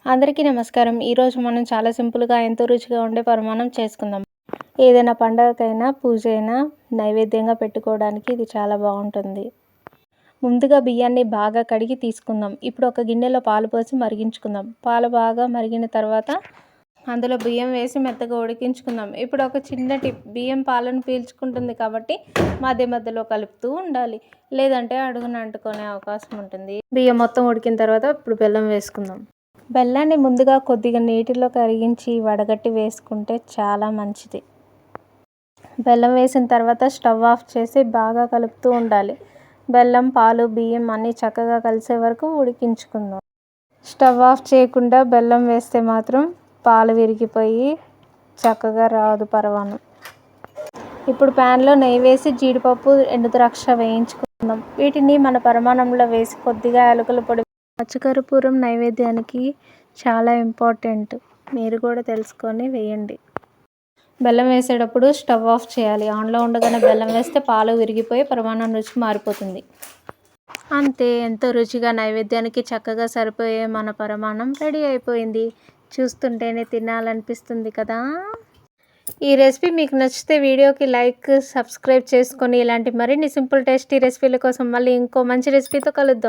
అందరికీ నమస్కారం. ఈరోజు మనం చాలా సింపుల్‌గా ఎంతో రుచిగా ఉండే పరమాన్నం చేసుకుందాం. ఏదైనా పండగకైనా, పూజ అయినా నైవేద్యంగా పెట్టుకోవడానికి ఇది చాలా బావుంటుంది. ముందుగా బియ్యాన్ని బాగా కడిగి తీసుకుందాం. ఇప్పుడు ఒక గిన్నెలో పాలు పోసి మరిగించుకుందాం. పాలు బాగా మరిగిన తర్వాత అందులో బియ్యం వేసి మెత్తగా ఉడికించుకుందాం. ఇప్పుడు ఒక చిన్న టిప్, బియ్యం పాలను పీల్చుకుంటుంది కాబట్టి మధ్య మధ్యలో కలుపుతూ ఉండాలి. లేదంటే అడుగున అంటుకునే అవకాశం ఉంటుంది. బియ్యం మొత్తం ఉడికిన తర్వాత ఇప్పుడు బెల్లం వేసుకుందాం. బెల్లాన్ని ముందుగా కొద్దిగా నీటిలో కరిగించి వడగట్టి వేసుకుంటే చాలా మంచిది. బెల్లం వేసిన తర్వాత స్టవ్ ఆఫ్ చేసి బాగా కలుపుతూ ఉండాలి. బెల్లం, పాలు, బియ్యం అన్నీ చక్కగా కలిసే వరకు ఉడికించుకుందాం. స్టవ్ ఆఫ్ చేయకుండా బెల్లం వేస్తే మాత్రం పాలు విరిగిపోయి చక్కగా రాదు పరమాన్నం. ఇప్పుడు ప్యాన్లో నెయ్యి వేసి జీడిపప్పు, ఎండుద్రాక్ష వేయించుకుందాం. వీటిని మన పరమాన్నంలో వేసి కొద్దిగా యాలకుల పొడి, పచ్చకర్పూరం నైవేద్యానికి చాలా ఇంపార్టెంట్. మీరు కూడా తెలుసుకొని వేయండి. బెల్లం వేసేటప్పుడు స్టవ్ ఆఫ్ చేయాలి. ఆన్లో ఉండగానే బెల్లం వేస్తే పాలు విరిగిపోయి పరమాన్నం రుచి మారిపోతుంది. అంతే, ఎంతో రుచిగా నైవేద్యానికి చక్కగా సరిపోయే మన పరమాన్నం రెడీ అయిపోయింది. చూస్తుంటేనే తినాలనిపిస్తుంది కదా. ఈ రెసిపీ మీకు నచ్చితే వీడియోకి లైక్, సబ్స్క్రైబ్ చేసుకొని ఇలాంటి మరిన్ని సింపుల్ టేస్టీ రెసిపీల కోసం మళ్ళీ ఇంకో మంచి రెసిపీతో కలుద్దాం.